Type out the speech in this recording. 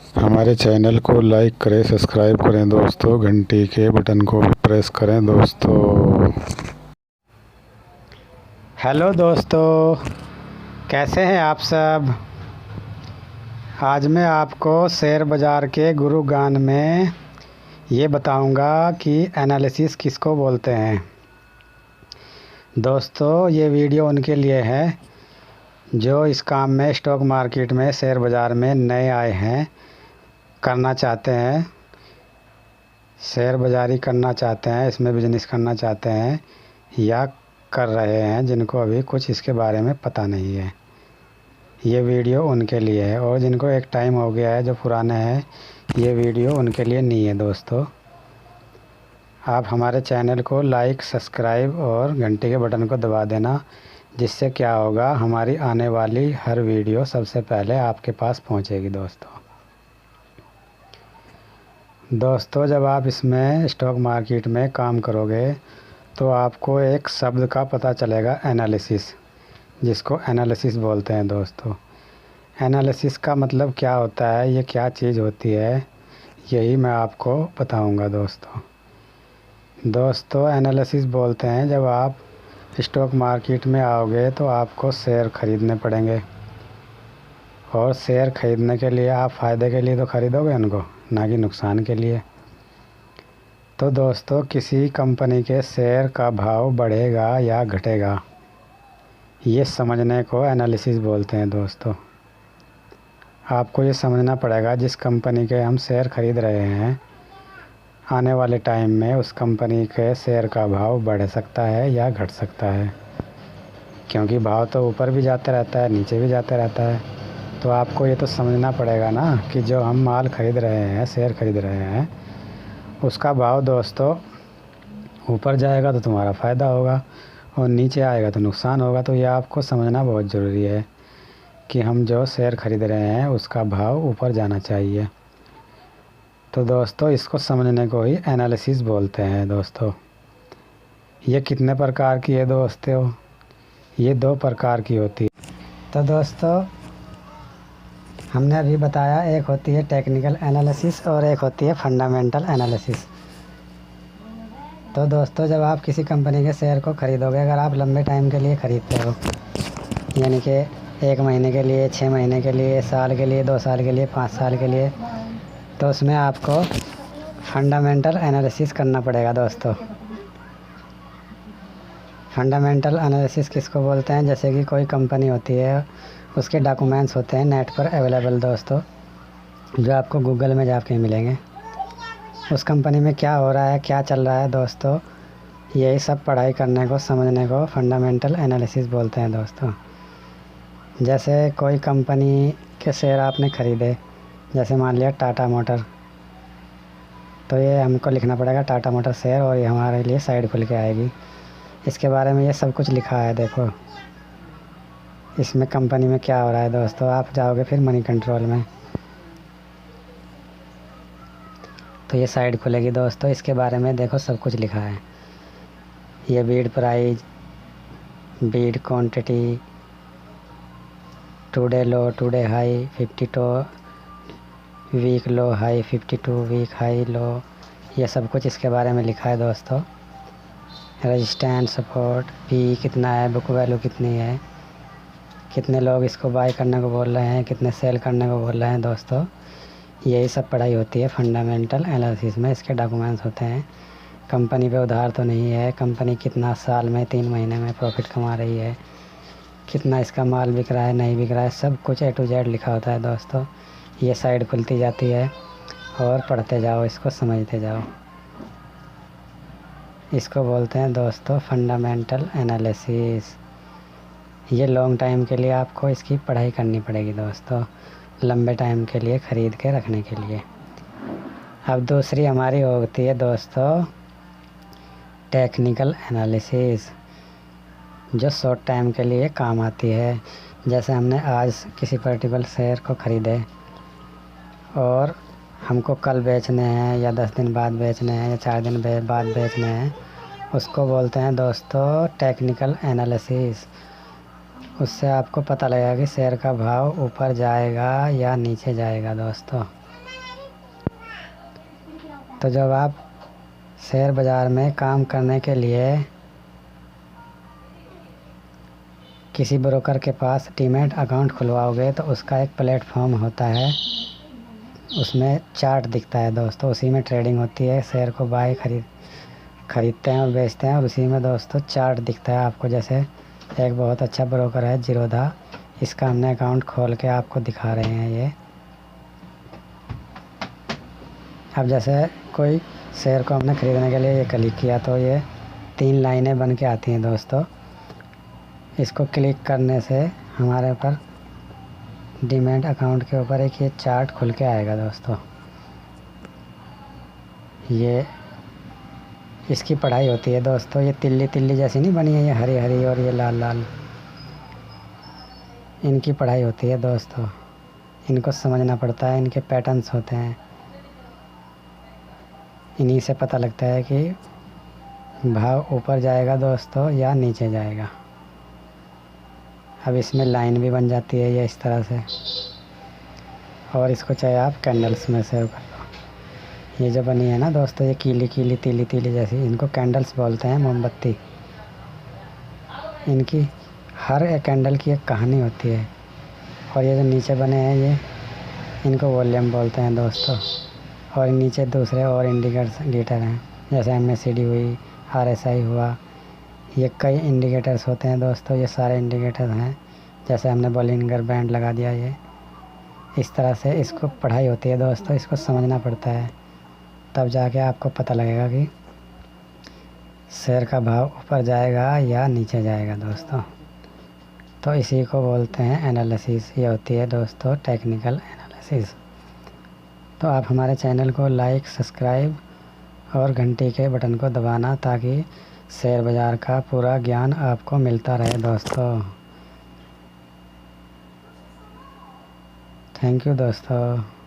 हमारे चैनल को लाइक करें, सब्सक्राइब करें दोस्तों, घंटी के बटन को भी प्रेस करें दोस्तों। हेलो दोस्तों, कैसे हैं आप सब। आज मैं आपको शेयर बाज़ार के गुरु ज्ञान में ये बताऊंगा कि एनालिसिस किसको बोलते हैं। दोस्तों, ये वीडियो उनके लिए है जो इस काम में, स्टॉक मार्केट में, शेयर बाज़ार में नए आए हैं, करना चाहते हैं, शेयर बाज़ारी करना चाहते हैं, इसमें बिजनेस करना चाहते हैं या कर रहे हैं, जिनको अभी कुछ इसके बारे में पता नहीं है। ये वीडियो उनके लिए है, और जिनको एक टाइम हो गया है, जो पुराने हैं, ये वीडियो उनके लिए नहीं है। दोस्तों, आप हमारे चैनल को लाइक, सब्सक्राइब और घंटी के बटन को दबा देना, जिससे क्या होगा, हमारी आने वाली हर वीडियो सबसे पहले आपके पास पहुंचेगी। दोस्तों, जब आप इसमें स्टॉक मार्केट में काम करोगे तो आपको एक शब्द का पता चलेगा, एनालिसिस, जिसको एनालिसिस बोलते हैं। दोस्तों, एनालिसिस का मतलब क्या होता है, ये क्या चीज़ होती है, यही मैं आपको बताऊंगा। दोस्तों, एनालिसिस बोलते हैं जब आप स्टॉक मार्केट में आओगे तो आपको शेयर ख़रीदने पड़ेंगे, और शेयर ख़रीदने के लिए आप फ़ायदे के लिए तो ख़रीदोगे उनको, ना कि नुकसान के लिए। तो दोस्तों, किसी कंपनी के शेयर का भाव बढ़ेगा या घटेगा, ये समझने को एनालिसिस बोलते हैं। दोस्तों, आपको ये समझना पड़ेगा, जिस कंपनी के हम शेयर ख़रीद रहे हैं, आने वाले टाइम में उस कंपनी के शेयर का भाव बढ़ सकता है या घट सकता है, क्योंकि भाव तो ऊपर भी जाता रहता है, नीचे भी जाता रहता है। तो आपको ये तो समझना पड़ेगा ना कि जो हम माल ख़रीद रहे हैं, शेयर ख़रीद रहे हैं, उसका भाव दोस्तों ऊपर जाएगा तो तुम्हारा फ़ायदा होगा, और नीचे आएगा तो नुकसान होगा। तो ये आपको समझना बहुत ज़रूरी है कि हम जो शेयर ख़रीद रहे हैं उसका भाव ऊपर जाना चाहिए। तो दोस्तों, इसको समझने को ही एनालिसिस बोलते हैं। दोस्तों, ये कितने प्रकार की है दोस्तों, ये 2 प्रकार की होती है। तो दोस्तों, हमने अभी बताया, एक होती है टेक्निकल एनालिसिस और एक होती है फंडामेंटल एनालिसिस। तो दोस्तों, जब आप किसी कंपनी के शेयर को ख़रीदोगे, अगर आप लंबे टाइम के लिए ख़रीदते हो, यानी कि 1 महीने के लिए, 6 महीने के लिए, साल के लिए, 2 साल के लिए, 5 साल के लिए, तो उसमें आपको फंडामेंटल एनालिसिस करना पड़ेगा। दोस्तों, फंडामेंटल एनालिसिस किसको बोलते हैं, जैसे कि कोई कंपनी होती है, उसके डॉक्यूमेंट्स होते हैं नेट पर अवेलेबल दोस्तों, जो आपको गूगल में जाके मिलेंगे। उस कंपनी में क्या हो रहा है, क्या चल रहा है दोस्तों, यही सब पढ़ाई करने को, समझने को फंडामेंटल एनालिसिस बोलते हैं। दोस्तों, जैसे कोई कंपनी के शेयर आपने ख़रीदे, जैसे मान लिया टाटा मोटर, तो ये हमको लिखना पड़ेगा टाटा मोटर शेयर, और ये हमारे लिए साइड खुल के आएगी। इसके बारे में ये सब कुछ लिखा है। देखो, इसमें कंपनी में क्या हो रहा है। दोस्तों, आप जाओगे फिर मनी कंट्रोल में, तो ये साइड खुलेगी। दोस्तों, इसके बारे में देखो सब कुछ लिखा है। ये bid price, bid quantity, today low, today high 52, week low high 52, week high low, ये सब कुछ इसके बारे में लिखा है। दोस्तों, रेजिस्टेंस, सपोर्ट, पी कितना है, बुक वैल्यू कितनी है, कितने लोग इसको बाय करने को बोल रहे हैं, कितने सेल करने को बोल रहे हैं। दोस्तों, यही सब पढ़ाई होती है फंडामेंटल एनालिसिस में। इसके डॉक्यूमेंट्स होते हैं, कंपनी पे उधार तो नहीं है, कंपनी कितना साल में, 3 महीने में प्रॉफिट कमा रही है, कितना इसका माल बिक रहा है, नहीं बिक रहा है, सब कुछ A to Z लिखा होता है। दोस्तों, ये साइड खुलती जाती है, और पढ़ते जाओ, इसको समझते जाओ। इसको बोलते हैं दोस्तों फंडामेंटल एनालिसिस। ये लॉन्ग टाइम के लिए आपको इसकी पढ़ाई करनी पड़ेगी दोस्तों, लंबे टाइम के लिए ख़रीद के रखने के लिए। अब दूसरी हमारी होती है दोस्तों टेक्निकल एनालिसिस, जो शॉर्ट टाइम के लिए काम आती है। जैसे हमने आज किसी पर्टिकुलर शेयर को ख़रीदे, और हमको कल बेचने हैं, या 10 दिन बाद बेचने हैं, या 4 दिन बाद बेचने हैं, उसको बोलते हैं दोस्तों टेक्निकल एनालिसिस। उससे आपको पता लगेगा कि शेयर का भाव ऊपर जाएगा या नीचे जाएगा। दोस्तों, तो जब आप शेयर बाज़ार में काम करने के लिए किसी ब्रोकर के पास डीमैट अकाउंट खुलवाओगे तो उसका एक प्लेटफॉर्म होता है, उसमें चार्ट दिखता है दोस्तों, उसी में ट्रेडिंग होती है। शेयर को खरीदते हैं और बेचते हैं, और उसी में दोस्तों चार्ट दिखता है आपको। जैसे एक बहुत अच्छा ब्रोकर है जीरोधा, इसका हमने अकाउंट खोल के आपको दिखा रहे हैं। ये अब जैसे कोई शेयर को हमने ख़रीदने के लिए ये क्लिक किया तो ये 3 लाइनें बन के आती हैं दोस्तों। इसको क्लिक करने से हमारे ऊपर डीमैट अकाउंट के ऊपर एक ये चार्ट खुल के आएगा दोस्तों। ये इसकी पढ़ाई होती है दोस्तों। ये तिल्ली तिल्ली जैसी नहीं बनी है, ये हरी हरी और ये लाल लाल, इनकी पढ़ाई होती है दोस्तों। इनको समझना पड़ता है, इनके पैटर्न्स होते हैं, इन्हीं से पता लगता है कि भाव ऊपर जाएगा दोस्तों या नीचे जाएगा। अब इसमें लाइन भी बन जाती है ये इस तरह से, और इसको चाहे आप कैंडल्स में सेव कर लो। ये जो बनी है ना दोस्तों, ये कीली कीली तीली तीली जैसी, इनको कैंडल्स बोलते हैं, मोमबत्ती। इनकी हर एक कैंडल की एक कहानी होती है। और ये जो नीचे बने हैं ये, इनको वॉल्यूम बोलते हैं दोस्तों। और नीचे दूसरे और इंडिकेटर हैं, जैसे MACD हुई, RSI हुआ, ये कई इंडिकेटर्स होते हैं दोस्तों। ये सारे इंडिकेटर हैं, जैसे हमने बॉलिंगर बैंड लगा दिया। ये इस तरह से इसको पढ़ाई होती है दोस्तों, इसको समझना पड़ता है, तब जाके आपको पता लगेगा कि शेयर का भाव ऊपर जाएगा या नीचे जाएगा दोस्तों। तो इसी को बोलते हैं एनालिसिस। ये होती है दोस्तों टेक्निकल एनालिसिस। तो आप हमारे चैनल को लाइक, सब्सक्राइब और घंटी के बटन को दबाना, ताकि शेयर बाज़ार का पूरा ज्ञान आपको मिलता रहे दोस्तों। थैंक यू दोस्तों।